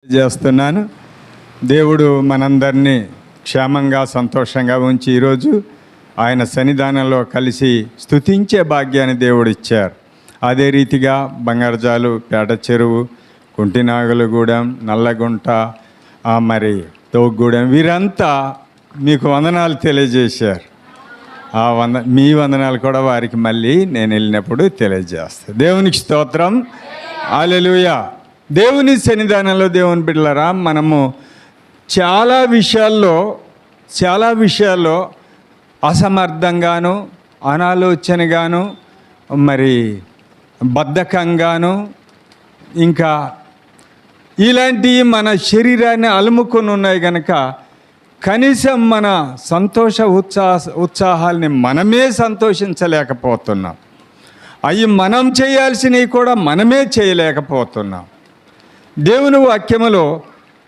చేస్తున్నాను. దేవుడు మనందరినీ క్షేమంగా సంతోషంగా ఉంచి ఈరోజు ఆయన సన్నిధానంలో కలిసి స్తుతించే భాగ్యాన్ని దేవుడు ఇచ్చారు. అదే రీతిగా బంగారజాలు, పేట చెరువు, కుంటినాగులగూడెం, నల్లగుంట, మరి తోగ్గూడెం వీరంతా మీకు వందనాలు తెలియజేశారు. మీ వందనాలు కూడా వారికి మళ్ళీ నేను వెళ్ళినప్పుడు తెలియజేస్తాను. దేవునికి స్తోత్రం. హల్లెలూయా. దేవుని సన్నిధానంలో దేవుని బిడ్డలారా, మనము చాలా విషయాల్లో అసమర్థంగాను, అనాలోచనగాను, మరి బద్ధకంగాను, ఇంకా ఇలాంటి మన శరీరాన్ని అలుముకొని ఉన్నాయి కనుక కనీసం మన సంతోష ఉత్సాహాల్ని మనమే సంతోషించలేకపోతున్నాం. అవి మనం చేయాల్సినవి కూడా మనమే చేయలేకపోతున్నాం. దేవుని వాక్యములో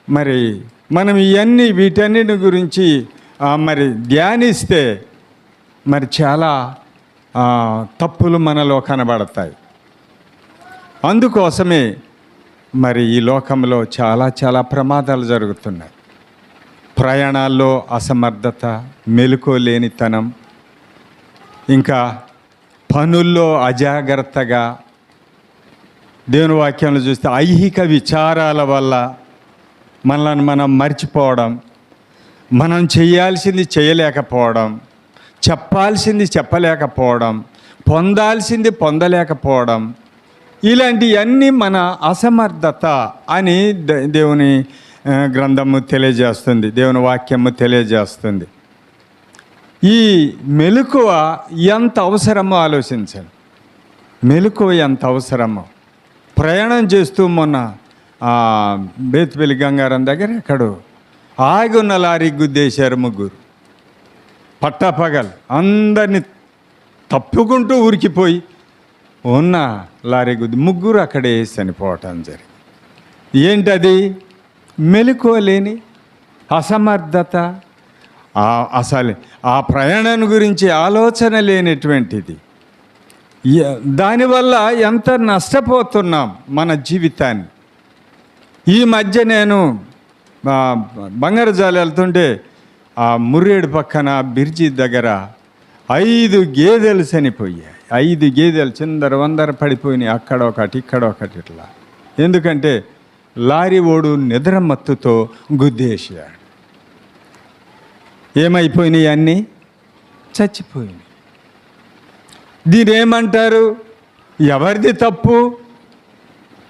మరి మనం వీటన్నిటి గురించి మరి ధ్యానిస్తే మరి చాలా తప్పులు మనలో కనబడతాయి. అందుకోసమే మరి ఈ లోకంలో చాలా ప్రమాదాలు జరుగుతున్నాయి. ప్రయాణాల్లో అసమర్థత, మెలకువలేనితనం, ఇంకా పనుల్లో అజాగ్రత్తగా, దేవుని వాక్యంలో చూస్తే ఐహిక విచారాల వల్ల మనల్ని మనం మర్చిపోవడం, మనం చేయాల్సింది చేయలేకపోవడం, చెప్పాల్సింది చెప్పలేకపోవడం, పొందాల్సింది పొందలేకపోవడం, ఇలాంటివన్నీ మన అసమర్థత అని దేవుని గ్రంథము తెలియజేస్తుంది, దేవుని వాక్యము తెలియజేస్తుంది. ఈ మెలకువ ఎంత అవసరమో ఆలోచించండి. మెలకువ ఎంత అవసరమో. ప్రయాణం చేస్తూ మొన్న బేతుపల్లి గంగారం దగ్గర ఎక్కడో ఆగి ఉన్న లారీ గుద్దేశారు ముగ్గురు. పట్టాపగలు అందరినీ తప్పుకుంటూ ఉరికిపోయి ఉన్న లారీ గుద్ది ముగ్గురు అక్కడే చనిపోవటం జరిగింది. ఏంటది? మెలకువలేని అసమర్థత, అసలు ఆ ప్రయాణం గురించి ఆలోచన లేనటువంటిది. దానివల్ల ఎంత నష్టపోతున్నాం మన జీవితాన్ని. ఈ మధ్య నేను బంగారజాలు వెళ్తుంటే ఆ ముర్రేడు పక్కన బిర్జి దగ్గర 5 గేదెలు చనిపోయాయి. 5 గేదెలు చిందర పడిపోయినాయి. అక్కడ ఒకటి ఇక్కడ ఒకటి ఇట్లా. ఎందుకంటే లారీ ఓడు నిద్ర మత్తుతో గుద్దేసాడు. ఏమైపోయినాయి? అన్నీ చచ్చిపోయినాయి. దీని ఏమంటారు? ఎవరిది తప్పు?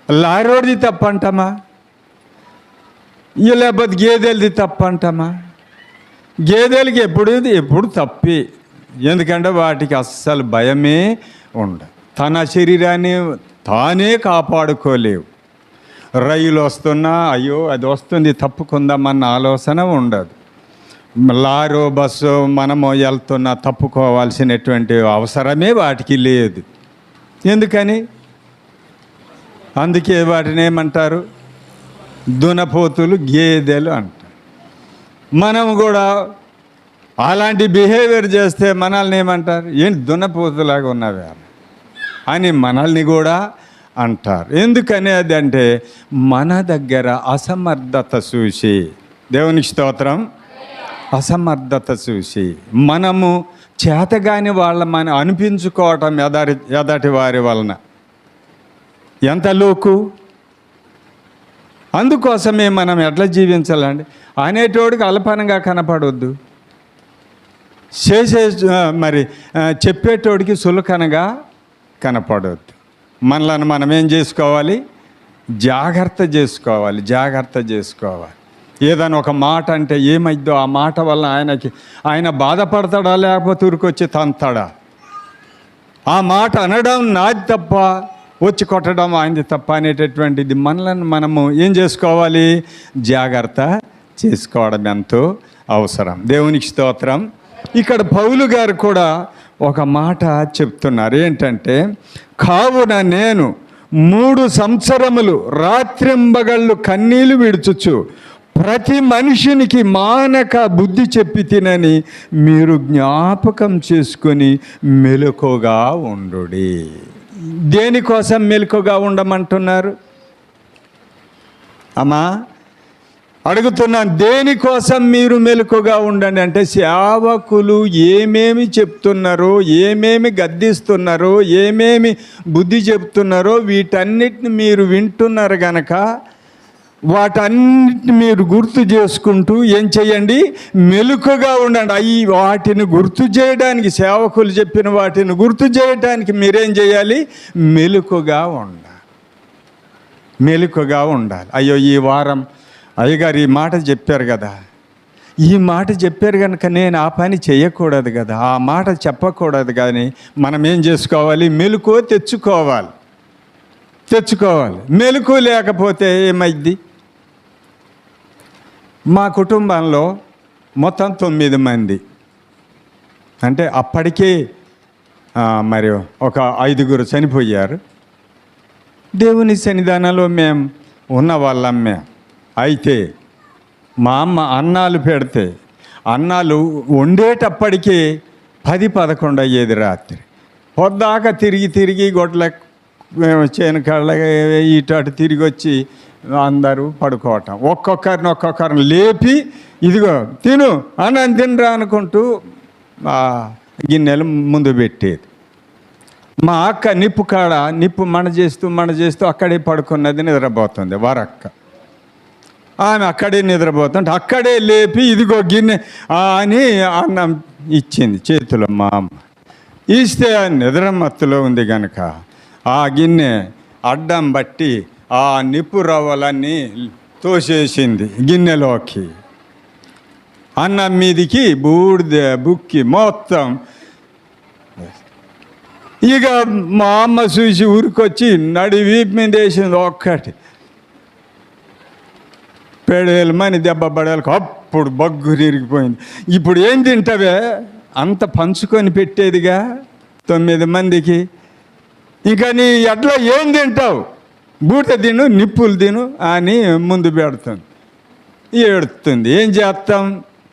లారోడిది తప్పు అంటామా? లేకపోతే గేదెలది తప్పు అంటామా? గేదెలకి ఎప్పుడు తప్పి. ఎందుకంటే వాటికి అస్సలు భయమే ఉండదు. తన శరీరాన్ని తానే కాపాడుకోలేవు. రైలు వస్తున్నా అయ్యో అది వస్తుంది తప్పుకుందామన్న ఆలోచన ఉండదు. లారో బస్సు మనము వెళ్తున్నా తప్పుకోవాల్సినటువంటి అవసరమే వాటికి లేదు. ఎందుకని? అందుకే వాటిని ఏమంటారు? దునపోతులు, గేదెలు అంటారు. మనం కూడా అలాంటి బిహేవియర్ చేస్తే మనల్ని ఏమంటారు? ఏంటి దునపోతులాగా ఉన్నవే అని మనల్ని కూడా అంటారు. ఎందుకని? అది అంటే మన దగ్గర అసమర్థత చూసి, దేవునికి స్తోత్రం, అసమర్థత చూసి మనము చేతగాని వాళ్ళమని అనిపించుకోవటం ఎదటి వారి వలన ఎంత లోకు. అందుకోసమే మనం ఎట్లా జీవించాలండి అనేటోడికి అల్పనంగా కనపడవద్దు, చెప్పేటోడికి సులకనగా కనపడవద్దు. మనలను మనం ఏం చేసుకోవాలి? జాగ్రత్త చేసుకోవాలి. ఏదైనా ఒక మాట అంటే ఏమైద్దో, ఆ మాట వల్ల ఆయన బాధపడతాడా లేకపోతే ఊరికొచ్చి తంతాడా? ఆ మాట అనడం నాది తప్ప, వచ్చి కొట్టడం ఆయనది తప్ప అనేటటువంటిది మనలను మనము ఏం చేసుకోవాలి? జాగ్రత్త చేసుకోవడం ఎంతో అవసరం. దేవునికి స్తోత్రం. ఇక్కడ పౌలు గారు కూడా ఒక మాట చెప్తున్నారు. ఏంటంటే, కావున నేను 3 సంవత్సరములు రాత్రింబగళ్ళు కన్నీళ్లు విడుచుచు ప్రతి మనిషినికి మానక బుద్ధి చెప్పి తినని మీరు జ్ఞాపకం చేసుకొని మెలకుగా ఉండుడి. దేనికోసం మెలకుగా ఉండమంటున్నారు? అమ్మా అడుగుతున్నాను, దేనికోసం మీరు మెలకుగా ఉండండి అంటే, సేవకులు ఏమేమి చెప్తున్నారో, ఏమేమి గద్దిస్తున్నారో, ఏమేమి బుద్ధి చెప్తున్నారో వీటన్నిటిని మీరు వింటున్నారు గనక వాటన్నిటిని మీరు గుర్తు చేసుకుంటూ ఏం చేయండి, మెలకుగా ఉండండి. వాటిని గుర్తు చేయడానికి, సేవకులు చెప్పిన వాటిని గుర్తు చేయడానికి మీరేం చేయాలి, మెలకుగా ఉండాలి. అయ్యో, ఈ వారం అయ్యగారు ఈ మాట చెప్పారు కదా, ఈ మాట చెప్పారు కనుక నేను ఆ పని చేయకూడదు కదా, ఆ మాట చెప్పకూడదు. కానీ మనం ఏం చేసుకోవాలి, మెలకువ తెచ్చుకోవాలి. మెలకువ లేకపోతే ఏమైద్ది? మా కుటుంబంలో మొత్తం 9 మంది, అంటే అప్పటికే మరి ఒక 5గురు చనిపోయారు. దేవుని సన్నిధానంలో మేము ఉన్న వాళ్ళం. అయితే మా అమ్మ అన్నాలు పెడితే, అన్నాలు వండేటప్పటికీ 10-11 అయ్యేది రాత్రి. పొద్దాక తిరిగి గొడ్ల చేను కాళ్ళ ఇటు అటు తిరిగి వచ్చి అందరూ పడుకోవటం. ఒక్కొక్కరిని లేపి, ఇదిగో తిను, అన్నం తినరా అనుకుంటూ గిన్నెలు ముందు పెట్టేది. మా అక్క నిప్పు మన చేస్తూ అక్కడే పడుకున్నది, నిద్రపోతుంది. వారక్క ఆమె అక్కడే నిద్రపోతుంటే అక్కడే లేపి, ఇదిగో గిన్నె అని అన్నం ఇచ్చింది చేతిలో. మా అమ్మ ఇస్తే నిద్ర మత్తులో ఉంది కనుక ఆ గిన్నె అడ్డం బట్టి ఆ నిప్పు రవ్వలన్నీ తోసేసింది గిన్నెలోకి. అన్నం మీదికి బూడిద బుక్కి మొత్తం. ఇక మా అమ్మ చూసి ఊరికొచ్చి వీపు మీద వేసింది ఒక్కటి. 7,000 మంది దెబ్బ పడేలకు అప్పుడు బగ్గురు ఇరిగిపోయింది. ఇప్పుడు ఏం తింటావే, అంత పంచుకొని పెట్టేదిగా 9 మందికి. ఇంకా నీ ఎట్లా ఏం తింటావు, బూట తిను, నిప్పులు తిను అని ముందు పెడుతుంది. ఏడుతుంది. ఏం చేస్తాం,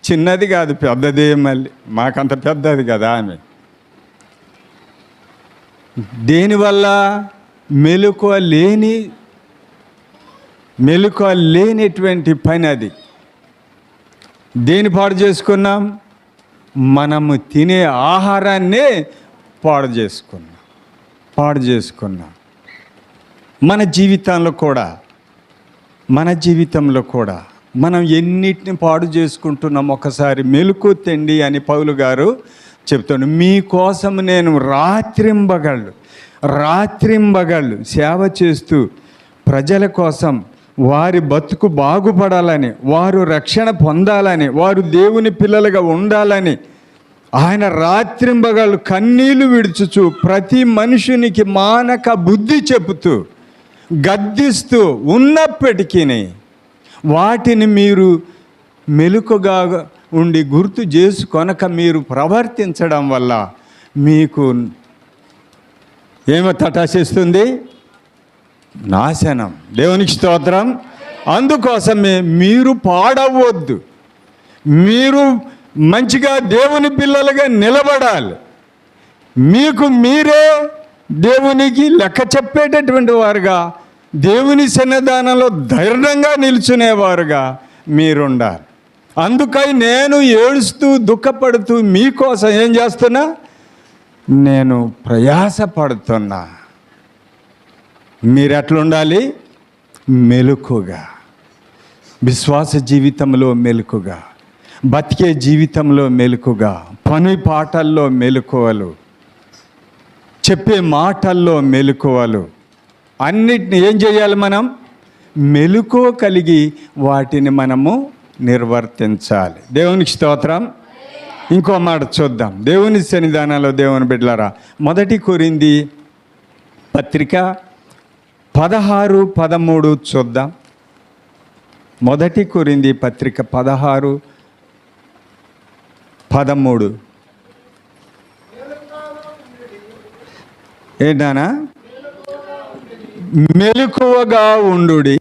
చిన్నది కాదు పెద్దదే, మళ్ళీ మాకంత పెద్దది కదా ఆమె. దేనివల్ల? మెలకువ లేనిటువంటి పని అది. దేని పాడు చేసుకున్నాం? మనము తినే ఆహారాన్నే పాడు చేసుకున్నాం. మన జీవితంలో కూడా మనం ఎన్నిటిని పాడు చేసుకుంటున్నాం. ఒకసారి మెలకువ తెండి అని పౌలు గారు చెప్తాడు. మీకోసం నేను రాత్రింబగళ్ళు సేవ చేస్తూ ప్రజల కోసం, వారి బతుకు బాగుపడాలని, వారు రక్షణ పొందాలని, వారు దేవుని పిల్లలుగా ఉండాలని ఆయన రాత్రింబగళ్ళు కన్నీళ్లు విడుచుచు ప్రతి మనుషునికి మానక బుద్ధి చెబుతూ గద్దిస్తూ ఉన్నప్పటికీ వాటిని మీరు మెలకుగా ఉండి గుర్తు చేసుకొనక మీరు ప్రవర్తించడం వల్ల మీకు ఏమో తటాసేస్తుంది, నాశనం. దేవునికి స్తోత్రం. అందుకోసమే మీరు పాడవద్దు, మీరు మంచిగా దేవుని పిల్లలుగా నిలబడాలి. మీకు మీరే దేవునికి లెక్క చెప్పేటటువంటి వారుగా, దేవుని సన్నిధానంలో ధైర్యంగా నిల్చునేవారుగా మీరుండాలి. అందుకై నేను ఏడుస్తూ దుఃఖపడుతూ మీకోసం ఏం చేస్తున్నా, నేను ప్రయాసపడుతున్నా. మీరు ఎట్లుండాలి? మెలకుగా, విశ్వాస జీవితంలో మెలకుగా, బతికే జీవితంలో మెలకుగా, పని పాటల్లో మెలకువలు, చెప్పే మాటల్లో మెలకువలు, అన్నిటిని ఏం చేయాలి? మనం మెలకువ కలిగి వాటిని మనము నిర్వర్తించాలి. దేవునికి స్తోత్రం. ఇంకో మాట చూద్దాం. దేవుని సన్నిధానంలో దేవుని బిడ్డలారా, 1 కొరింథీ పత్రిక 16-13 చూద్దాం. 1 కొరింథీ పత్రిక 16-13. ఏంటనా? మెలకువగా ఉండుడి,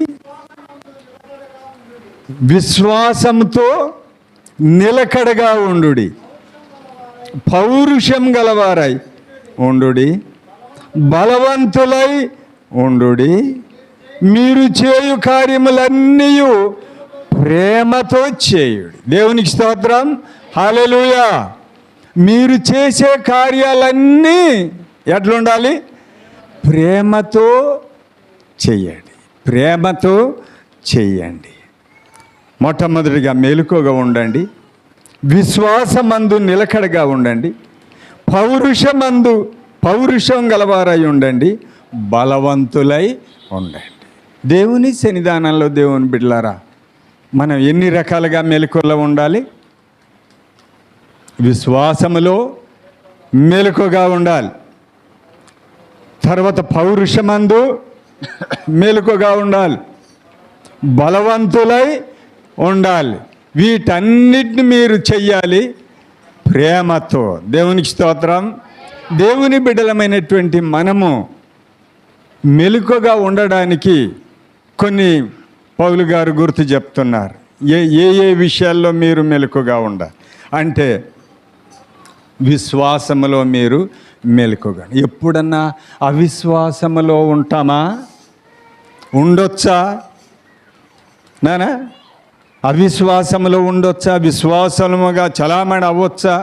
విశ్వాసంతో నిలకడగా ఉండుడి, పౌరుషం గలవారై ఉండుడి, బలవంతులై ఉండుడి, మీరు చేయు కార్యములన్నీ ప్రేమతో చేయుడి. దేవునికి స్తోత్రం. హల్లెలూయా. మీరు చేసే కార్యాలన్నీ ఎట్లుండాలి? ప్రేమతో చెయ్యండి. ప్రేమతో చెయ్యండి. మొట్టమొదటిగా మెలకువగా ఉండండి. విశ్వాసమందు నిలకడగా ఉండండి. పౌరుషం గలవారై ఉండండి. బలవంతులై ఉండండి. దేవుని సన్నిధానంలో దేవుని బిడ్డలారా, మనం ఎన్ని రకాలుగా మెలకువలో ఉండాలి? విశ్వాసములో మెలకువగా ఉండాలి. తర్వాత పౌరుషమందు మెలకువగా ఉండాలి. బలవంతులై ఉండాలి. వీటన్నిటిని మీరు చెయ్యాలి ప్రేమతో. దేవునికి స్తోత్రం. దేవుని బిడ్డలమైనటువంటి మనము మెలకువగా ఉండడానికి కొన్ని పౌలు గారు గుర్తు చెప్తున్నారు. ఏ విషయాల్లో మీరు మెలకువగా ఉండాలి అంటే, విశ్వాసములో మీరు మెలకువగా. ఎప్పుడన్నా అవిశ్వాసములో ఉంటామా? ఉండొచ్చా నానా? అవిశ్వాసములో ఉండొచ్చా? విశ్వాసముగా చలామణి అవ్వచ్చా?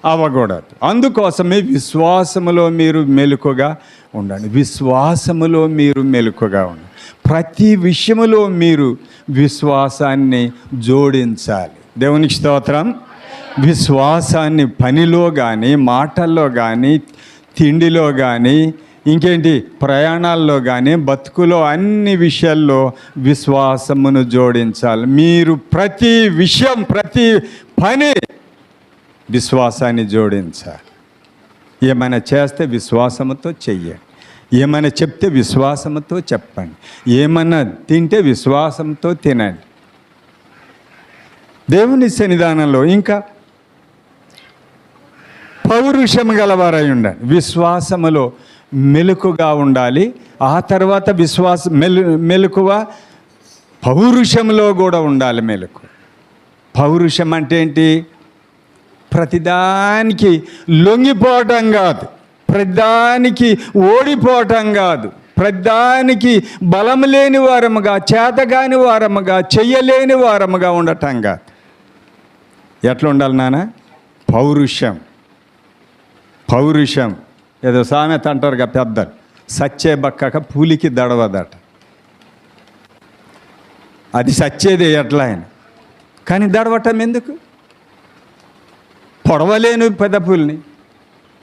అవ్వకూడదు. అందుకోసమే విశ్వాసములో మీరు మెలకువగా ఉండండి. విశ్వాసములో మీరు మెలకువగా ఉండండి. ప్రతి విషయములో మీరు విశ్వాసాన్ని జోడించాలి. దేవునికి స్తోత్రం. విశ్వాసాన్ని పనిలో కానీ, మాటల్లో కానీ, తిండిలో కానీ, ఇంకేంటి ప్రయాణాల్లో కానీ, బతుకులో అన్ని విషయాల్లో విశ్వాసమును జోడించాలి. మీరు ప్రతి విషయం, ప్రతి పని విశ్వాసాన్ని జోడించాలి. ఏమైనా చేస్తే విశ్వాసముతో చెయ్యండి. ఏమైనా చెప్తే విశ్వాసముతో చెప్పండి. ఏమైనా తింటే విశ్వాసంతో తినండి. దేవుని సన్నిధానంలో ఇంకా పౌరుషం గలవారై ఉండండి. విశ్వాసములో మెలకుగా ఉండాలి. ఆ తర్వాత మెలకువ పౌరుషంలో కూడా ఉండాలి. పౌరుషం అంటే ఏంటి? ప్రతిదానికి లొంగిపోవటం కాదు, ప్రతిదానికి ఓడిపోవటం కాదు, ప్రతిదానికి బలం లేని వారముగా, చేతగాని వారముగా, చెయ్యలేని వారముగా ఉండటం కాదు. ఎట్లా ఉండాలి నాన్న? పౌరుషం. ఏదో సామెత అంటారుగా పెద్దలు, సచ్చే బక్కక పూలికి దడవదట. అది సచ్చేదే ఎట్లా ఆయన, కానీ దడవటం ఎందుకు? పొడవలేను పెద్ద పూల్ని,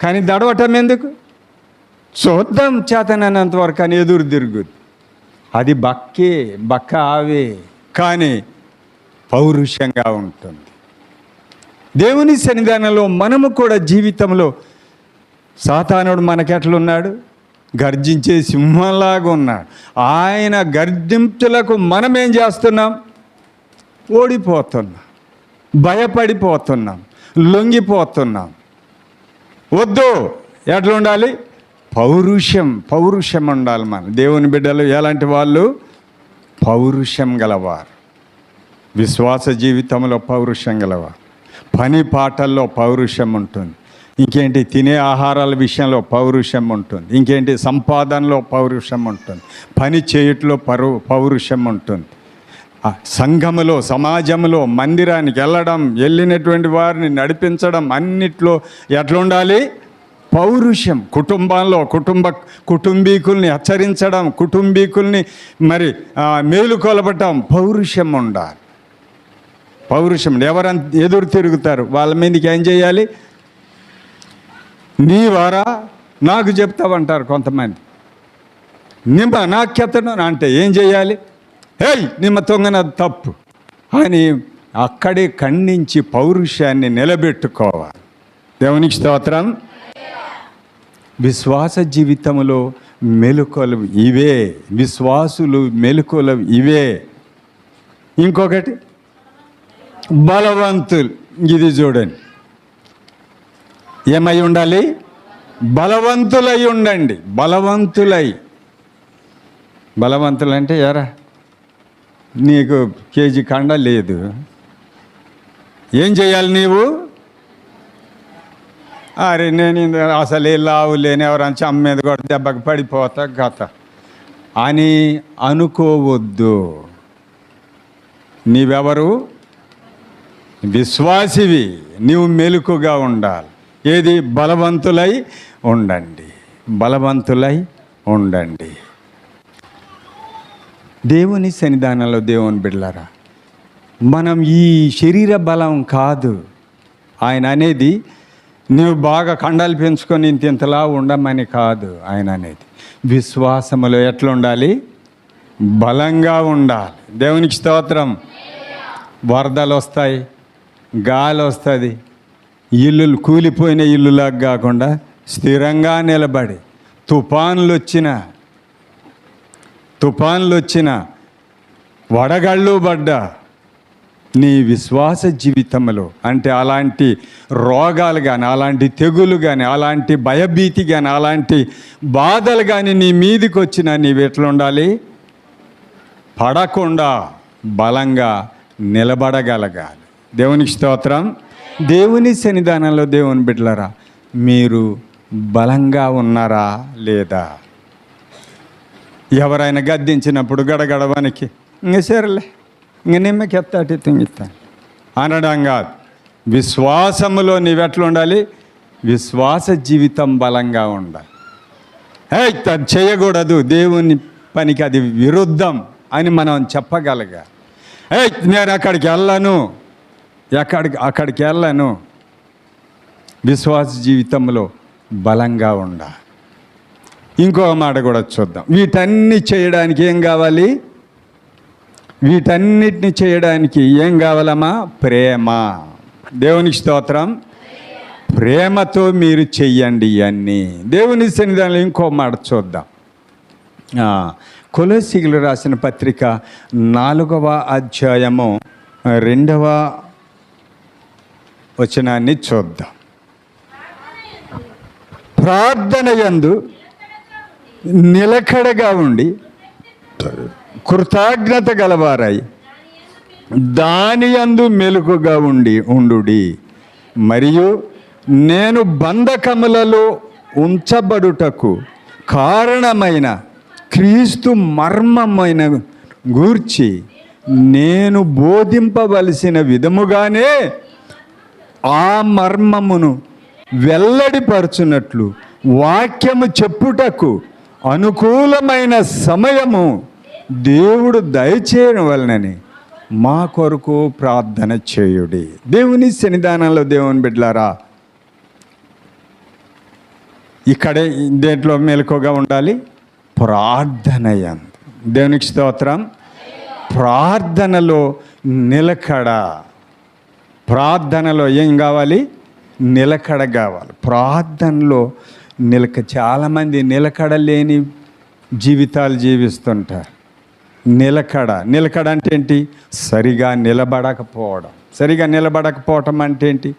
కానీ దడవటం ఎందుకు? చూద్దాం చేతనైనంత వరకు అని ఎదురు తిరుగుద్ది. అది బక్క ఆవే, కానీ పౌరుషంగా ఉంటుంది. దేవుని సన్నిధానంలో మనము కూడా జీవితంలో, సాతానుడు మనకెట్లున్నాడు? గర్జించే సింహంలాగా ఉన్నాడు. ఆయన గర్జింపులకు మనం ఏం చేస్తున్నాం? ఓడిపోతున్నాం, భయపడిపోతున్నాం, లొంగిపోతున్నాం. వద్దు. ఎట్లా ఉండాలి? పౌరుషం ఉండాలి. మన దేవుని బిడ్డలు ఎలాంటి వాళ్ళు? పౌరుషం గలవారు. విశ్వాస జీవితంలో పౌరుషం గలవారు. పని పాటల్లో పౌరుషం ఉంటుంది. ఇంకేంటి? తినే ఆహారాల విషయంలో పౌరుషం ఉంటుంది. ఇంకేంటి? సంపాదనలో పౌరుషం ఉంటుంది. పని చేయట్లో పౌరుషం ఉంటుంది. సంఘములో, సమాజంలో, మందిరానికి వెళ్ళినటువంటి వారిని నడిపించడం, అన్నిట్లో ఎట్లా ఉండాలి? పౌరుషం. కుటుంబంలో కుటుంబీకుల్ని హెచ్చరించడం, కుటుంబీకుల్ని మరి మేలుకొలపటం, పౌరుషం ఉండాలి. పౌరుషం. ఎవరంత ఎదురు తిరుగుతారు వాళ్ళ మీదకి ఏం చేయాలి? నీ వారా నాకు చెప్తావంటారు కొంతమంది. నిమ్మ నాకెత్తను అంటే ఏం చేయాలి? హేయ్ నిమ్మ తొంగనది తప్పు అని అక్కడే ఖండించి పౌరుషాన్ని నిలబెట్టుకోవాలి. దేవునికి స్తోత్రం. విశ్వాస జీవితంలో మెలకువలు ఇవే. విశ్వాసులు మెలకువలు ఇవే. ఇంకొకటి బలవంతులు. ఇది చూడండి, ఏమై ఉండాలి? బలవంతులై ఉండండి. బలవంతులంటే ఎరా నీకు కేజీ కండ లేదు, ఏం చేయాలి నీవు? అరే నేను అసలే లావు లేని ఎవరైనా చమ్మ మీద కూడా దెబ్బకి పడిపోతా గత అని అనుకోవద్దు. నీవెవరు? విశ్వాసివి. నీవు మెలకుగా ఉండాలి. ఏది? బలవంతులై ఉండండి, బలవంతులై ఉండండి. దేవుని సన్నిధానంలో దేవుని బిడ్డలారా, మనం ఈ శరీర బలం కాదు ఆయన అనేది. నువ్వు బాగా కండాలు పెంచుకొని ఇంతలా ఉండమని కాదు ఆయన అనేది. విశ్వాసములో ఎట్లా ఉండాలి? బలంగా ఉండాలి. దేవునికి స్తోత్రం. వరదలు వస్తాయి, గాలి వస్తుంది, ఇల్లులు కూలిపోయిన ఇల్లులాగా కాకుండా స్థిరంగా నిలబడి, తుఫాన్లు వచ్చిన వడగళ్ళు పడ్డా నీ విశ్వాస జీవితంలో, అంటే అలాంటి రోగాలు కానీ, అలాంటి తెగులు కానీ, అలాంటి భయభీతి కానీ, అలాంటి బాధలు కానీ నీ మీదికి వచ్చినా నీవు ఎట్లా ఉండాలి? పడకుండా బలంగా నిలబడగలగాలి. దేవునికి స్తోత్రం. దేవుని సన్నిధానంలో దేవుని బిడ్డలారా, మీరు బలంగా ఉన్నారా లేదా? ఎవరైనా గద్దించినప్పుడు గడగడవానికి ఇంక సరేలే, ఇంక నిమ్మకెత్తాటి తింగిస్తాను అనడం కాదు. విశ్వాసములో నీవెట్లా ఉండాలి? విశ్వాస జీవితం బలంగా ఉండాలి. అది చేయకూడదు, దేవుని పనికి అది విరుద్ధం అని మనం చెప్పగలగాలి. నేను అక్కడికి వెళ్ళను. విశ్వాస జీవితంలో బలంగా ఉండాలి. ఇంకో మాట కూడా చూద్దాం. వీటన్ని చేయడానికి ఏం కావాలి? వీటన్నిటిని చేయడానికి ఏం కావాలమ్మా? ప్రేమ. దేవునికి స్తోత్రం. ప్రేమతో మీరు చెయ్యండి ఇవన్నీ. దేవుని సన్నిధానంలో ఇంకో మాట చూద్దాం. కొలొస్సీయులకు రాసిన పత్రిక 4వ అధ్యాయము 2వ వచనాన్ని చూద్దాం. ప్రార్థన యందు నిలకడగా ఉండి కృతజ్ఞత గలవారై దాని యందు మెలకుగా ఉండుడి. మరియు నేను బంధకములలో ఉంచబడుటకు కారణమైన క్రీస్తు మర్మమైన గూర్చి నేను బోధింపవలసిన విధముగానే ఆ మర్మమును వెల్లడిపరచునట్లు వాక్యము చెప్పుటకు అనుకూలమైన సమయము దేవుడు దయచేయడం వలనని మా కొరకు ప్రార్థన చేయుడి. దేవుని సన్నిధానంలో దేవుని బిడ్డలారా, ఇక్కడే దేంట్లో మెలకుగా ఉండాలి? ప్రార్థన యందు. దేవునికి స్తోత్రం. ప్రార్థనలో నిలకడ. ప్రార్థనలో ఏం కావాలి? నిలకడ కావాలి. ప్రార్థనలో చాలామంది నిలకడ లేని జీవితాలు జీవిస్తుంటారు. నిలకడ అంటే ఏంటి? సరిగా నిలబడకపోవటం అంటే ఏంటి?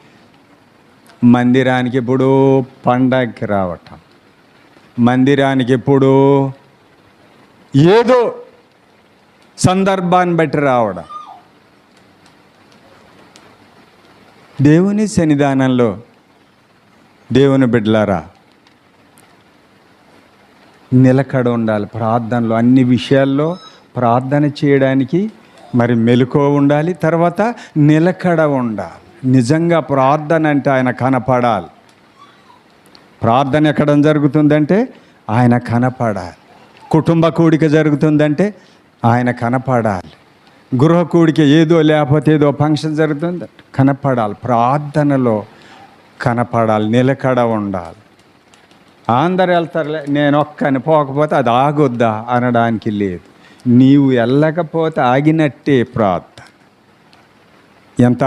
మందిరానికి ఎప్పుడూ పండగకి రావటం, మందిరానికి ఎప్పుడూ ఏదో సందర్భాన్ని బట్టి రావడం. దేవుని సన్నిధానంలో దేవుని బిడ్డలారా, నిలకడ ఉండాలి. ప్రార్థనలో అన్ని విషయాల్లో ప్రార్థన చేయడానికి మరి మెలకువ ఉండాలి. తర్వాత నిలకడ ఉండాలి. నిజంగా ప్రార్థన అంటే ఆయన కనపడాలి. ప్రార్థన ఎక్కడ జరుగుతుందంటే ఆయన కనపడాలి. కుటుంబ కూడిక జరుగుతుందంటే ఆయన కనపడాలి. గృహ కూడిక లేకపోతే ఏదో ఫంక్షన్ జరుగుతుంది, కనపడాలి. ప్రార్థనలో కనపడాలి, నిలకడ ఉండాలి. అందరు వెళ్తారులే, నేను ఒక్కని పోకపోతే అది ఆగొద్దా అనడానికి లేదు. నీవు వెళ్ళకపోతే ఆగినట్టే ప్రార్థన. ఎంత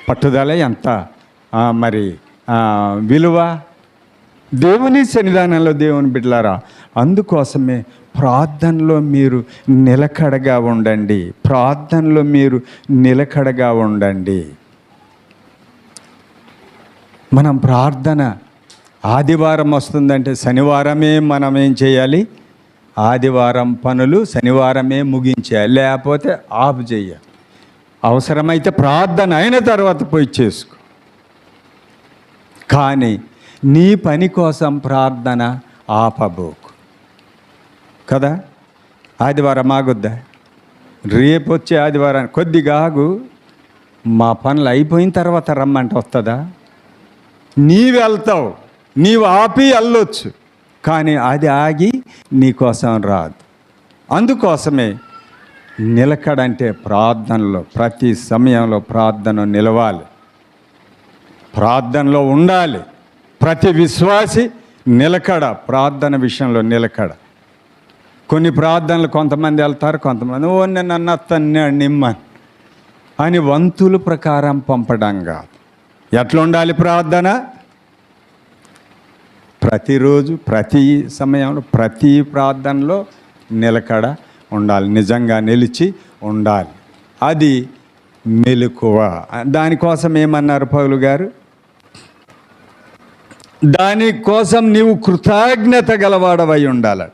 పట్టుదల, ఎంత మరి విలువ దేవుని సన్నిధానంలో దేవుని బిడ్డలారా. అందుకోసమే ప్రార్థనలో మీరు నిలకడగా ఉండండి. మనం ప్రార్థన ఆదివారం వస్తుందంటే శనివారమే మనం ఏం చేయాలి? ఆదివారం పనులు శనివారమే ముగించేయాలి, లేకపోతే ఆఫ్ చేయాలి. అవసరమైతే ప్రార్థన అయిన తర్వాత పోయి చేసుకో. కానీ నీ పని కోసం ప్రార్థన ఆపబోకు కదా. ఆదివారం ఆగొద్దా? రేపు వచ్చే ఆదివారాన్ని కొద్దిగా ఆగు, మా పనులు అయిపోయిన తర్వాత రమ్మంటే వస్తుందా? నీవు వెళ్తావు, నీవు ఆపి వెళ్ళొచ్చు, కానీ అది ఆగి నీకోసం రాదు. అందుకోసమే నిలకడంటే ప్రార్థనలో, ప్రతి సమయంలో ప్రార్థన నిలవాలి, ప్రార్థనలో ఉండాలి. ప్రతి విశ్వాసి నిలకడ, ప్రార్థన విషయంలో నిలకడ. కొన్ని ప్రార్థనలు కొంతమంది వెళ్తారు, కొంతమంది నన్ను అత్తన్ని నిమ్మని అని వంతుల ప్రకారం పంపడం కాదు. ఎట్లా ఉండాలి ప్రార్థన? ప్రతిరోజు, ప్రతి సమయంలో, ప్రతి ప్రార్థనలో నిలకడ ఉండాలి, నిజంగా నిలిచి ఉండాలి. అది మెలకువ. దానికోసం ఏమన్నారు పౌలు గారు? దానికోసం నీవు కృతజ్ఞత గలవాడవై ఉండాలట,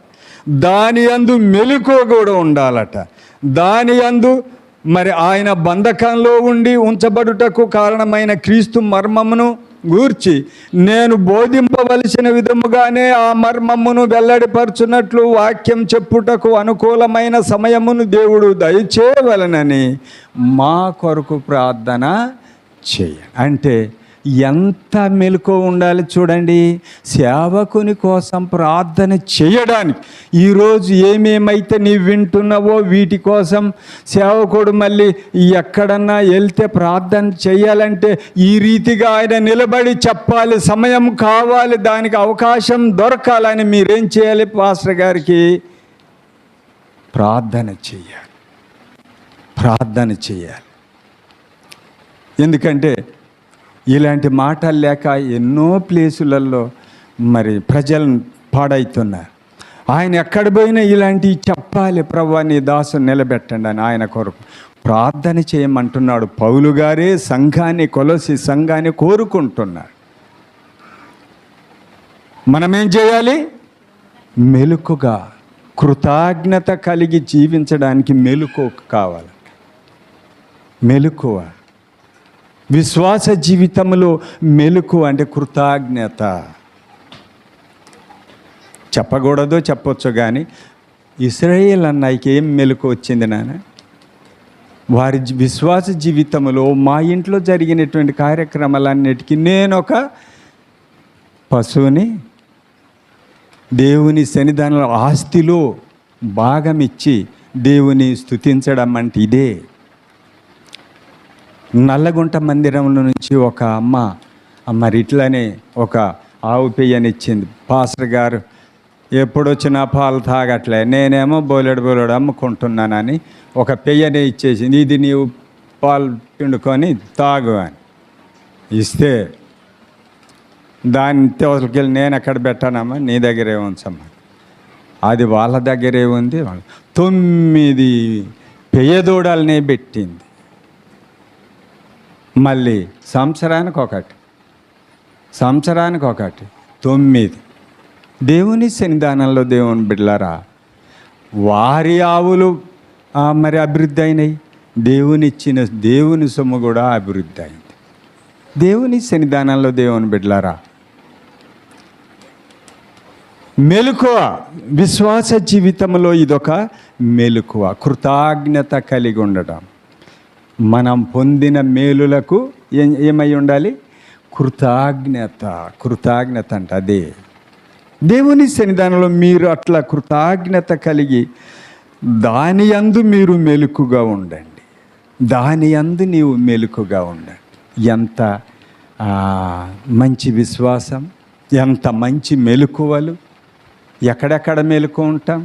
దాని యందు మెలకువ కూడా ఉండాలట. దాని యందు మరి ఆయన బంధకంలో ఉండి ఉంచబడుటకు కారణమైన క్రీస్తు మర్మమును గూర్చి నేను బోధింపవలసిన విధముగానే ఆ మర్మమును వెల్లడిపరచున్నట్లు వాక్యం చెప్పుటకు అనుకూలమైన సమయమును దేవుడు దయచేయవలనని మా కొరకు ప్రార్థన చేయ. అంటే ఎంత మెలకువ ఉండాలి చూడండి, సేవకుని కోసం ప్రార్థన చేయడానికి. ఈరోజు ఏమేమైతే నీవు వింటున్నావో వీటి కోసం సేవకుడు మళ్ళీ ఎక్కడన్నా వెళ్తే ప్రార్థన చేయాలంటే ఈ రీతిగా ఆయన నిలబడి చెప్పాలి, సమయం కావాలి, దానికి అవకాశం దొరకాలని మీరేం చేయాలి? పాస్టర్ గారికి ప్రార్థన చేయాలి, ప్రార్థన చేయాలి. ఎందుకంటే ఇలాంటి మాటలు లేక ఎన్నో ప్లేసులలో మరి ప్రజలు పాడవుతున్నారు. ఆయన ఎక్కడ పోయినా ఇలాంటివి చెప్పాలి, ప్రభువా నీ దాసుని నిలబెట్టండి అని ఆయన కొరకు ప్రార్థన చేయమంటున్నాడు. పౌలు గారే సంఘాన్ని, కొలసి సంఘాన్ని కోరుకుంటున్నాడు. మనమేం చేయాలి? మెలకుగా, కృతజ్ఞత కలిగి జీవించడానికి మెలకువ కావాలి. మెలకువ విశ్వాస జీవితంలో మెలకువ అంటే కృతజ్ఞత. చెప్పకూడదో చెప్పొచ్చు, కానీ ఇశ్రాయేల్ అన్నయ్యకి ఏం మెలకువ వచ్చింది నాన్న? వారి విశ్వాస జీవితంలో మా ఇంట్లో జరిగినటువంటి కార్యక్రమాలన్నిటికీ నేను ఒక పశువుని దేవుని సన్నిధానంలో ఆస్తిలో భాగం ఇచ్చి దేవుని స్తుతించడం అంటే ఇదే. నల్లగుంట మందిరంలో నుంచి ఒక అమ్మ మరి ఇట్లనే ఒక ఆవు పెయ్యనిచ్చింది. పాస్టర్ గారు ఎప్పుడొచ్చినా పాలు తాగట్లే, నేనేమో బోలెడు అమ్ముకుంటున్నానని ఒక పెయ్యని ఇచ్చేసింది. ఇది నీవు పాలు పిండుకొని తాగు అని ఇస్తే దాన్ని తోటకెళ్ళి నేను ఎక్కడ పెట్టానమ్మా, నీ దగ్గరే ఉంచమ్మా. అది వాళ్ళ దగ్గరే ఉంది. 9 పెయ్యదూడల్నే పెట్టింది. మళ్ళీ సంవత్సరానికి ఒకటి 9 దేవుని సన్నిధానంలో దేవుని బిడ్డలారా, వారి ఆవులు మరి అభివృద్ధి అయినాయి. దేవునిచ్చిన దేవుని సొమ్ము కూడా అభివృద్ధి అయింది. దేవుని సన్నిధానంలో దేవుని బిడ్డలారా, మెలకువ విశ్వాస జీవితంలో ఇదొక మెలకువ, కృతజ్ఞత కలిగి ఉండడం. మనం పొందిన మేలులకు ఏమై ఉండాలి? కృతజ్ఞత. కృతజ్ఞత అంటే అదే. దేవుని సన్నిధానంలో మీరు అట్లా కృతజ్ఞత కలిగి దాని యందు మీరు మెలకుగా ఉండండి, దాని యందు నీవు మెలకుగా ఉండండి. ఎంత మంచి విశ్వాసం, ఎంత మంచి మెలకువలు. ఎక్కడెక్కడ మెలకు ఉంటాం?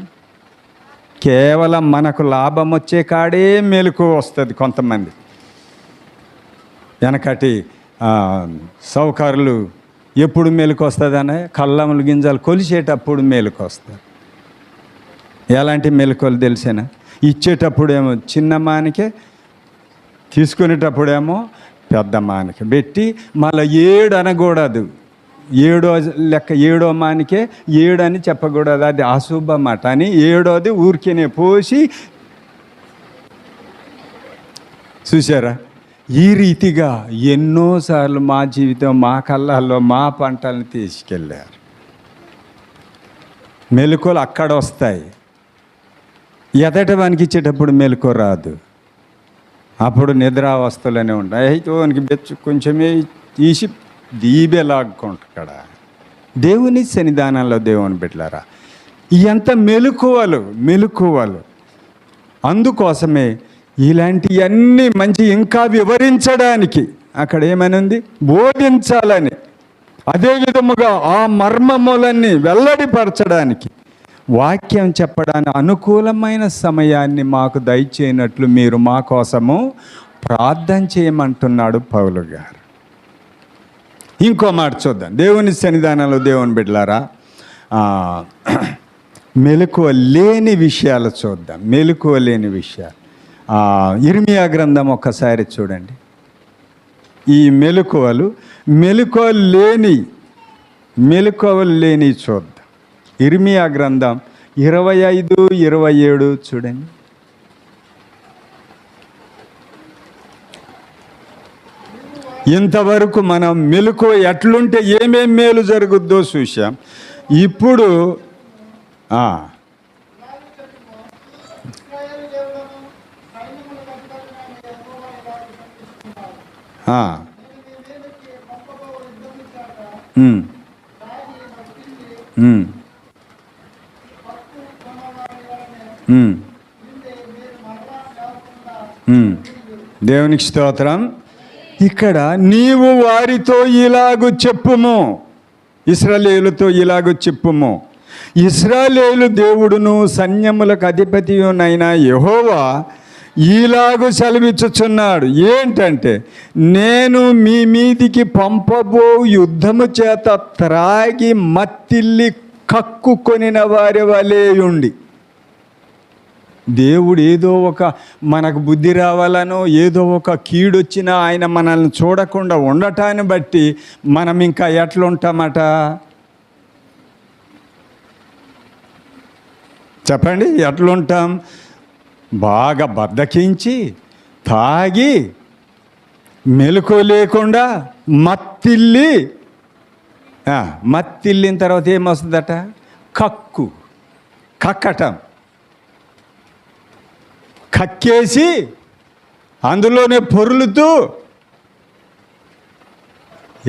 కేవలం మనకు లాభం వచ్చే కాడే మెలకు వస్తుంది. కొంతమంది వెనకటి సౌకర్యాలు ఎప్పుడు మెలకు వస్తుందనే కళ్ళములు గింజలు కొలిచేటప్పుడు మెలకు వస్తుంది. ఎలాంటి మెలకువలు తెలిసేనా? ఇచ్చేటప్పుడేమో చిన్న మానికే, తీసుకునేటప్పుడేమో పెద్ద మానిక పెట్టి మళ్ళీ 7 అనకూడదు. 7వ మానికే 7 అని చెప్పకూడదు, అది అశుభ మాట అని 7వది ఊరికేనే పోసి. చూసారా? ఈ రీతిగా ఎన్నోసార్లు మా జీవితం, మా కళ్ళల్లో మా పంటలను తీసుకెళ్ళారు. మెలకువలు అక్కడ వస్తాయి. ఎదట వణికిచ్చేటప్పుడు మెలకు రాదు, అప్పుడు నిద్రావస్థలోనే ఉంటాయి. అయితే వానికి బెచ్చు కొంచెమే తీసి దీబెలాక్కుంటాడ. దేవుని సన్నిధానంలో దేవుని బిడ్డలారా, ఎంత మెలకువలు. అందుకోసమే ఇలాంటివన్నీ మంచి ఇంకా వివరించడానికి అక్కడ ఏమని ఉంది, బోధించాలని, అదే విధముగా ఆ మర్మములన్నీ వెల్లడిపరచడానికి, వాక్యం చెప్పడానికి అనుకూలమైన సమయాన్ని మాకు దయచేయనట్లు మీరు మా కోసము ప్రార్థన చేయమంటున్నాడు పౌలు గారు. ఇంకో మాట చూద్దాం. దేవుని సన్నిధానంలో దేవుని బిడ్డలారా, మెలకువ లేని విషయాలు చూద్దాం. మెలకువ లేని విషయాలు ఇర్మియా గ్రంథం ఒక్కసారి చూడండి. ఈ మెలకువలు లేని చూద్దాం. ఇర్మియా గ్రంథం 25-27 చూడండి. ఇంతవరకు మనం మెలకువ ఎట్లుంటే ఏమేం మేలు జరుగుద్దో చూసాం. ఇప్పుడు దేవునికి స్తోత్రం. ఇక్కడ నీవు వారితో ఇలాగు చెప్పుము, ఇశ్రాయేలుతో ఇలాగు చెప్పుము, ఇశ్రాయేలు దేవుడును సైన్యములకు అధిపతియునైన యెహోవా ఇలాగు సెలవిచ్చుచున్నాడు. ఏంటంటే, నేను మీ మీదికి పంపబో యుద్ధము చేత త్రాగి మత్తిల్లి కక్కుకొనిన వారి వలె ఉండి. దేవుడు ఏదో ఒక మనకు బుద్ధి రావాలనో ఏదో ఒక కీడొచ్చినా ఆయన మనల్ని చూడకుండా ఉండటాన్ని బట్టి మనం ఇంకా ఎట్లుంటామట చెప్పండి? ఎట్లుంటాం? బాగా బద్ధకించి తాగి మెలకు లేకుండా మత్తిల్లిన తర్వాత ఏమొస్తుందట? కక్కటం. కక్కేసి అందులోనే పొర్లుతూ,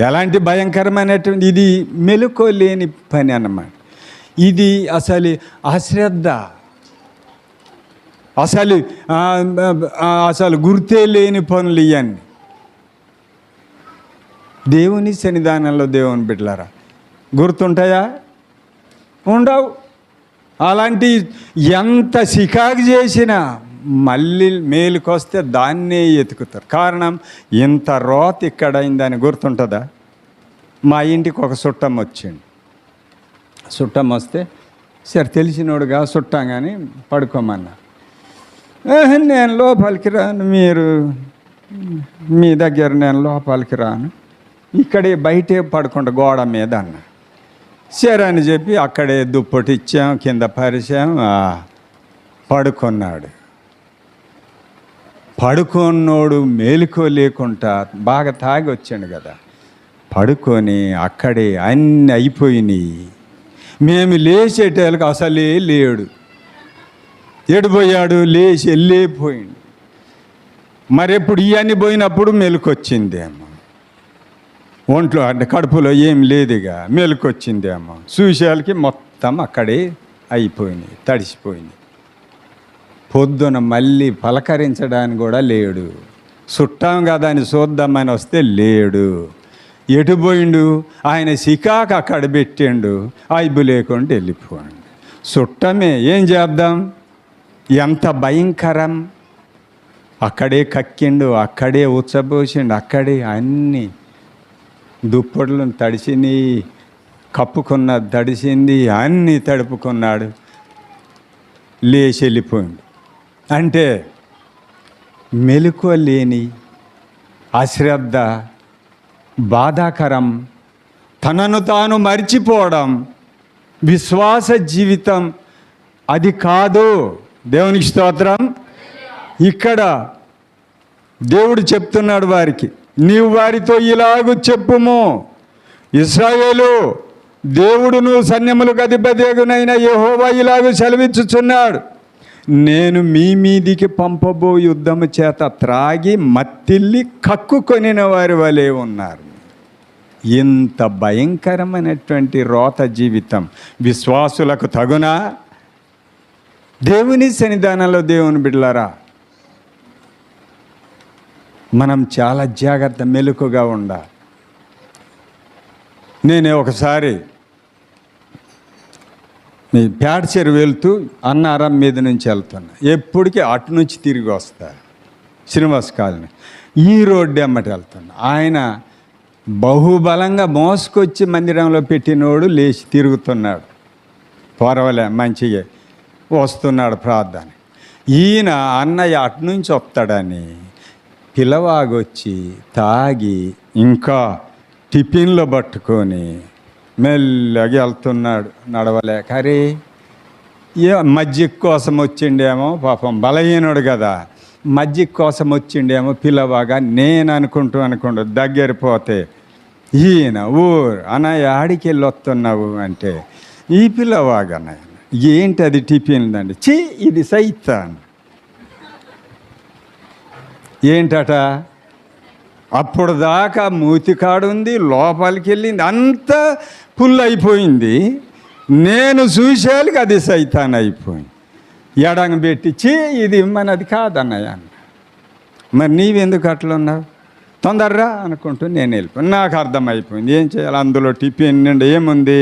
ఎలాంటి భయంకరమైనటువంటి ఇది మెలకు లేని పని అన్నమాట. ఇది అసలు అశ్రద్ధ, అసలు గుర్తే లేని పనులు ఇవన్నీ. దేవుని సన్నిధానంలో దేవుని బిడ్డలారా గుర్తుంటాయా? ఉండవు. అలాంటి ఎంత సికాకు చేసినా మళ్ళీ మేలుకొస్తే దాన్నే ఎతుకుతారు. కారణం, ఇంత రోత ఇక్కడ అయిందని గుర్తుంటుందా? మా ఇంటికి ఒక చుట్టం వచ్చిండు. చుట్టం వస్తే సరే తెలిసినోడుగా చుట్టాం కానీ పడుకోమన్నా. నేను లోపలికి రాను, మీరు మీ దగ్గర నేను లోపలికి రాను, ఇక్కడే బయటే పడుకుంటా గోడ మీద అన్న. సరే అని చెప్పి అక్కడే దుప్పటి ఇచ్చాం, కింద పరిచాం, పడుకున్నాడు. పడుకున్నోడు మేలుకో లేకుండా బాగా తాగి వచ్చాడు కదా, పడుకొని అక్కడే అన్నీ అయిపోయినాయి. మేము లేచేటోళ్ళకి అసలే లేడు. ఎడిపోయాడు? లేచి వెళ్ళిపోయింది. మరెప్పుడు ఇవన్నీ పోయినప్పుడు మెలకొచ్చిందేమో, ఒంట్లో అంటే కడుపులో ఏం లేదుగా, మెలకొచ్చిందేమో. చూసేవాళ్ళకి మొత్తం అక్కడే అయిపోయినాయి, తడిసిపోయినాయి. పొద్దున మళ్ళీ పలకరించడానికి కూడా లేడు. చుట్టాం కదా అని చూద్దామని వస్తే లేడు. ఎటుపోయిండు? ఆయన సికాకు అక్కడ పెట్టిండు, అయిబు లేకుండా వెళ్ళిపోయిండు. చుట్టమే, ఏం చేద్దాం? ఎంత భయంకరం! అక్కడే కక్కిండు, అక్కడే ఉచ్చబోసిండు, అక్కడే అన్నీ దుప్పట్లు తడిసింది, కప్పుకున్న తడిసింది, అన్నీ తడుపుకున్నాడు, లేచి వెళ్ళిపోయిండు. అంటే మెలకువ లేని అశ్రద్ధ, బాధాకరం, తనను తాను మర్చిపోవడం, విశ్వాస జీవితం అది కాదు. దేవునికి స్తోత్రం. ఇక్కడ దేవుడు చెప్తున్నాడు వారికి, నీవు వారితో ఇలాగూ చెప్పుము, ఇశ్రాయేలు దేవుడును సైన్యములకు అధిపతియగునైన యెహోవా ఇలాగూ సెలవిచ్చుచున్నాడు, నేను మీ మీదికి పంపబో యుద్ధము చేత త్రాగి మత్తిల్లి కక్కుకొనిన వారి వలె ఉన్నారు. ఇంత భయంకరమైనటువంటి రోత జీవితం విశ్వాసులకు తగునా? దేవుని సన్నిధానంలో దేవుని బిడ్డలారా, మనం చాలా జాగ్రత్త మెలకుగా ఉండాలి. నేను ఒకసారి పేడచెరు వెళ్తూ అన్నారం మీద నుంచి వెళ్తున్నా. ఎప్పటికీ అటు నుంచి తిరిగి వస్తా శ్రీనివాస్ కాలనీ. ఈ రోడ్డు ఎమ్మటి వెళ్తున్నా. ఆయన బహుబలంగా మోసుకొచ్చి మందిరంలో పెట్టినోడు లేచి తిరుగుతున్నాడు. పర్వాలే మంచిగా వస్తున్నాడు ప్రార్థన. ఈయన అన్నయ్య అటు నుంచి వస్తాడని పిల్లవాగొచ్చి తాగి ఇంకా టిఫిన్లో పట్టుకొని మెల్లగా వెళ్తున్నాడు నడవలేక. అరే మజ్జిగ కోసం వచ్చిండేమో, పాపం బలహీనుడు కదా, మజ్జిగ కోసం వచ్చిండేమో పిల్లవాగా నేను అనుకుంటూ దగ్గర పోతే ఈయన అన్నయ్య ఆడికి వెళ్ళి వస్తున్నావు అంటే, ఈ పిల్లవాగా అన్నయ్య ఏంటి అది టిఫిన్ అండి. ఇది సైతాన్. ఏంటట, అప్పుడు దాకా మూతికాడుంది, లోపలికి వెళ్ళింది, అంతా పుల్ అయిపోయింది. నేను చూసేయాలికి అది సైతాన్ అయిపోయింది. ఎడంగ పెట్టి ఇది మనది కాదన్నయ్య అన్న. మరి నీవెందుకు అట్లా ఉన్నావు, తొందరరా అనుకుంటూ నేను వెళ్ళిపోయాను. నాకు అర్థమైపోయింది ఏం చేయాలి. అందులో టిఫిన్ నిండా ఏముంది,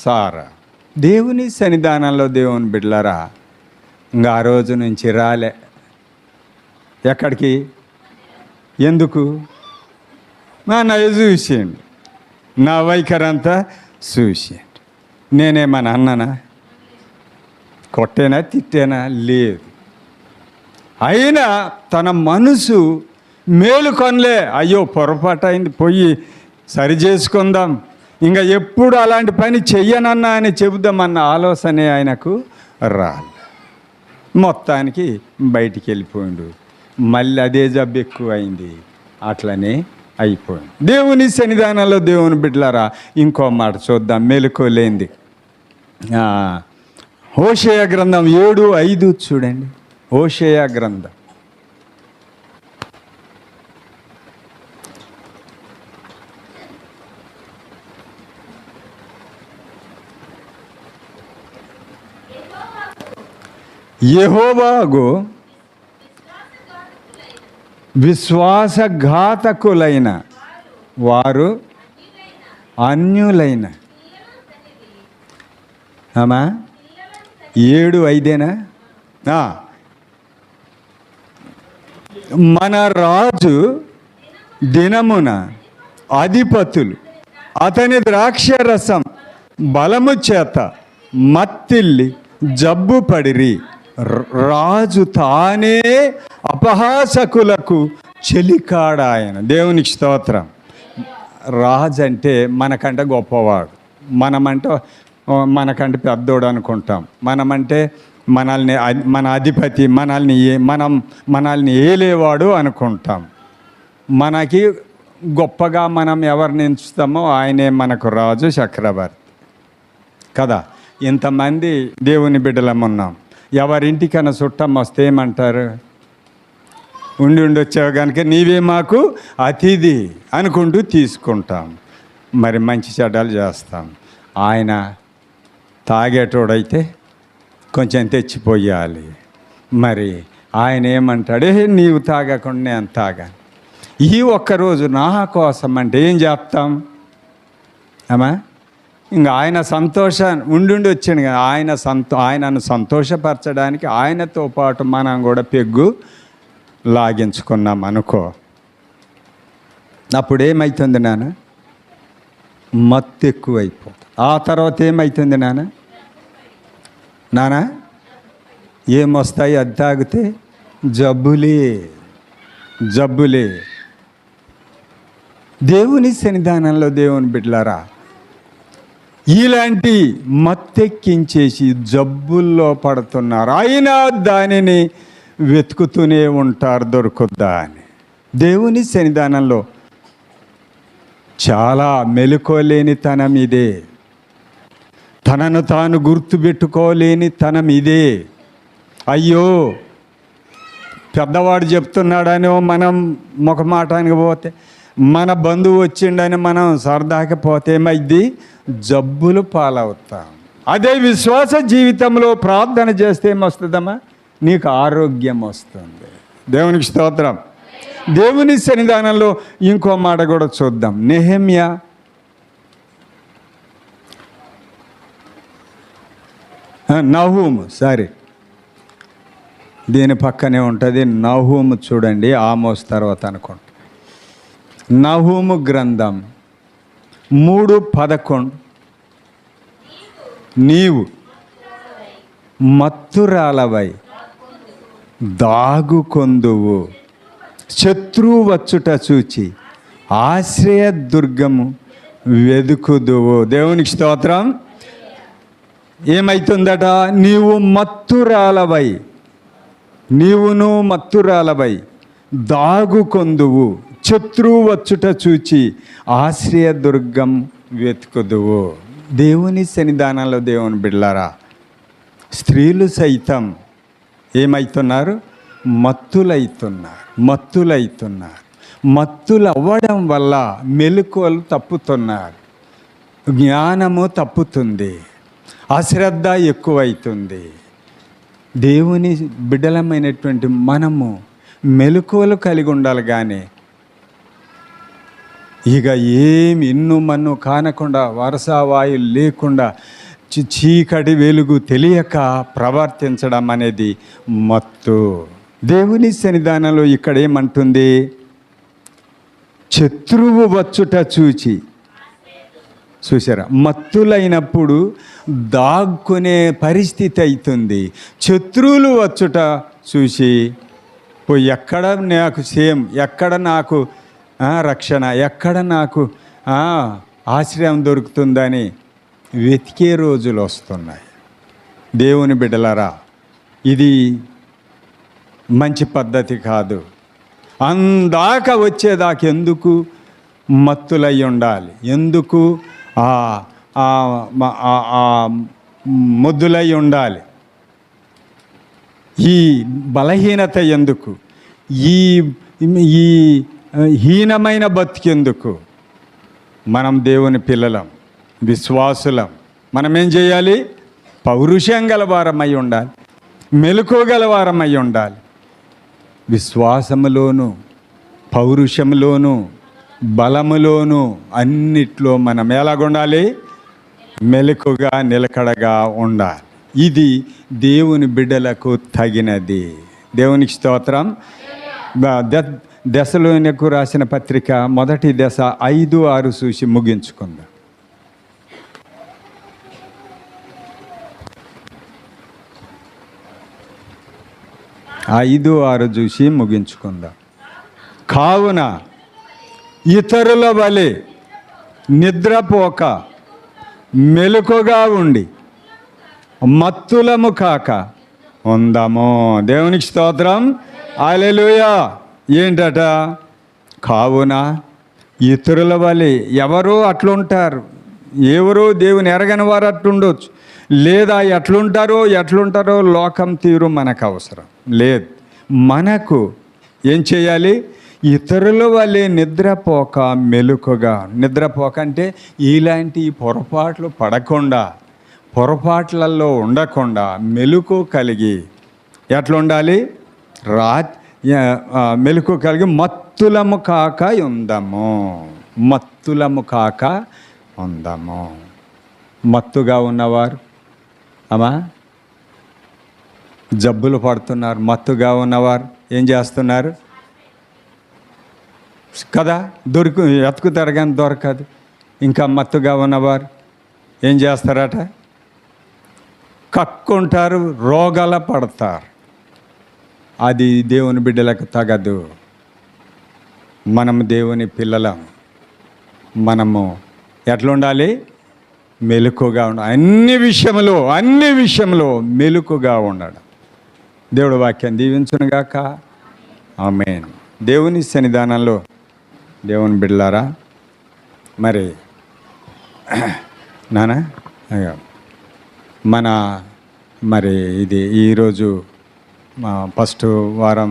సారా. దేవుని సన్నిధానంలో దేవుని బిడ్డలారా, ఇంకా ఆ రోజు నుంచి రాలే. ఎక్కడికి, ఎందుకు? నా చూసేయండి, నా వైఖరి అంతా చూసేయండి. నేనేమన్నా అన్నానా, కొట్టేనా, తిట్టేనా? లేదు. అయినా తన మనసు మేలుకొనలే. అయ్యో పొరపాటు అయింది, పోయి సరి చేసుకుందాం, ఇంకా ఎప్పుడు అలాంటి పని చెయ్యనన్నా అని చెబుదామన్న ఆలోచనే ఆయనకు రాలి. మొత్తానికి బయటికి వెళ్ళిపోయిండు. మళ్ళీ అదే జబ్బు ఎక్కువ అయింది, అట్లనే అయిపోయింది. దేవుని సన్నిధానంలో దేవుని బిడ్డలారా, ఇంకో మాట చూద్దాం మెలుకోలేంది. హోషేయ గ్రంథం 7:5 చూడండి. హోషేయ గ్రంథం యెహోవాకు విశ్వాసఘాతకులైన వారు అన్యులైన 7:5 మన రాజు దినమున అధిపతులు అతని ద్రాక్షరసం బలము చేత మత్తిల్లి జబ్బు పడిరి. రాజు తానే అపహాసకులకు చెలికాడాయన. దేవునికి స్తోత్రం. రాజు అంటే మనకంటే గొప్పవాడు, మనకంటే పెద్దోడు అనుకుంటాం. మనమంటే మన అధిపతి, మనల్ని ఏలేవాడు అనుకుంటాం. మనకి గొప్పగా మనం ఎవరిని ఎంచుతామో ఆయనే మనకు రాజు, చక్రవర్తి కదా. ఇంతమంది దేవుని బిడ్డలమున్నాం. ఎవరింటికన్నా చుట్టం వస్తే ఏమంటారు, ఉండి వచ్చావు కనుక నీవే మాకు అతిథి అనుకుంటూ తీసుకుంటాం. మరి మంచి చెడ్డలు చేస్తాం. ఆయన తాగేటోడైతే కొంచెం తెచ్చిపోయాలి. మరి ఆయన ఏమంటాడు, నీవు తాగకుండా నేను తాగాను. ఈ ఒక్కరోజు నా కోసం అంటే ఏం చేస్తాం అమ్మా? ఇంకా ఆయన సంతోషాన్ని ఉండి వచ్చాడు కదా, ఆయనను సంతోషపరచడానికి ఆయనతో పాటు మనం కూడా పెగ్గు లాగించుకున్నాం అనుకో. అప్పుడు ఏమవుతుంది నాన్న, మత్తు ఎక్కువైపోతుంది. ఆ తర్వాత ఏమవుతుంది నాన్న ఏమొస్తాయి, అది తాగితే జబ్బులే. దేవుని సన్నిధానంలో దేవుని బిడ్డలారా, ఇలాంటి మత్తెక్కించేసి జబ్బుల్లో పడుతున్నారు. అయినా దానిని వెతుకుతూనే ఉంటారు, దొరుకుద్దా అని. దేవుని సన్నిధానంలో చాలా మెలుకోలేని తనం ఇదే. తనను తాను గుర్తుపెట్టుకోలేని తనం ఇదే. అయ్యో పెద్దవాడు చెప్తున్నాడని మనం ముఖమాటానికి పోతే, మన బంధువు వచ్చిండని మనం సరదాకి పోతే ఏమైద్ది? జబ్బులు పాలవుతాం. అదే విశ్వాస జీవితంలో ప్రార్థన చేస్తే ఏమొస్తుందమ్మా? నీకు ఆరోగ్యం వస్తుంది. దేవునికి స్తోత్రం. దేవుని సన్నిధానంలో ఇంకో మాట కూడా చూద్దాం. నెహెమ్యా నహూము, దీని పక్కనే ఉంటుంది నహూము. చూడండి, ఆమోస్ తర్వాత అనుకోండి. నహూము గ్రంథం 3:11, నీవు మత్తురాలవై దాగుకొందువు, శత్రువు వచ్చుట చూచి ఆశ్రయదుర్గము వెదుకుదువు. దేవునికి స్తోత్రం. ఏమైతుందట? నీవు మత్తురాలవై, నీవును మత్తురాలవై దాగుకొందువు, శత్రువు వచ్చుట చూచి ఆశ్రయదుర్గం వెతుకుదువు. దేవుని సన్నిధానంలో దేవుని బిడ్డలారా, స్త్రీలు సైతం ఏమవుతున్నారు? మత్తులవుతున్నారు. మత్తులు అవ్వడం వల్ల మెలకువలు తప్పుతున్నారు, జ్ఞానము తప్పుతుంది, అశ్రద్ధ ఎక్కువైతుంది. దేవుని బిడ్డలమైనటువంటి మనము మెలకువలు కలిగి ఉండాలి. కానీ ఇక ఏమి ఇన్ను మన్ను కానకుండా, వరసవాయులు లేకుండా, చీకటి వెలుగు తెలియక ప్రవర్తించడం అనేది మత్తు. దేవుని సన్నిధానంలో ఇక్కడ ఏమంటుంది? శత్రువు వచ్చుట చూసారా? మత్తులైనప్పుడు దాక్కునే పరిస్థితి అవుతుంది. శత్రువులు వచ్చుట చూసి ఎక్కడ నాకు ఎక్కడ నాకు రక్షణ, ఎక్కడ నాకు ఆశ్రయం దొరుకుతుందని వెతికే రోజులు వస్తున్నాయి. దేవుని బిడ్డలారా, ఇది మంచి పద్ధతి కాదు. అందాక వచ్చేదాకా ఎందుకు మత్తులై ఉండాలి? ఎందుకు మొద్దులై ఉండాలి? ఈ బలహీనత ఎందుకు? ఈ హీనమైన బతికెందుకు? మనం దేవుని పిల్లలం, విశ్వాసులం. మనం ఏం చేయాలి? పౌరుషం గలవారమై ఉండాలి, మెలకువగలవారమై ఉండాలి. విశ్వాసములోను, పౌరుషంలోను, బలములోను, అన్నిట్లో మనం ఎలాగుండాలి? మెలకుగా, నిలకడగా ఉండాలి. ఇది దేవుని బిడ్డలకు తగినది. దేవునికి స్తోత్రం. దశలోనికు రాసిన పత్రిక 1 దశ 5-6 చూసి ముగించుకుందాం. 5-6 చూసి ముగించుకుందాం. కావున ఇతరుల వలె నిద్రపోక మెలకుగా ఉండి మత్తులము కాక ఉందాము. దేవునికి స్తోత్రం. హల్లెలూయా. ఏంటట? కావున ఇతరుల వలె. ఎవరో అట్లుంటారు, ఎవరో దేవుని ఎరగని వారు అట్లుండొచ్చు, లేదా ఎట్లుంటారో లోకం తీరు మనకు అవసరం లేదు. మనకు ఏం చేయాలి? ఇతరుల వలె నిద్రపోక మెలకుగా. నిద్రపోక అంటే ఇలాంటి పొరపాట్లు పడకుండా, పొరపాట్లలో ఉండకుండా మెలకు కలిగి ఎట్లుండాలి? మెలకు కలిగి మత్తులము కాక ఉందాము. మత్తుగా ఉన్నవారు జబ్బులు పడుతున్నారు. మత్తుగా ఉన్నవారు ఏం చేస్తున్నారు కదా? ఎతుకుతారు కానీ దొరకదు. ఇంకా మత్తుగా ఉన్నవారు ఏం చేస్తారట? కక్కుంటారు, రోగాల పడతారు. అది దేవుని బిడ్డలకు తగదు. మనము దేవుని పిల్లలం. మనము ఎట్లుండాలి? మెలకుగా ఉండాలి. అన్ని విషయంలో మెలకుగా ఉండడం. దేవుడు వాక్యం దీవించునుగాక. ఆమేన్. దేవుని సన్నిధానంలో దేవుని బిడ్డలారా, మరి ఇది ఈరోజు ఫస్ట్ వారం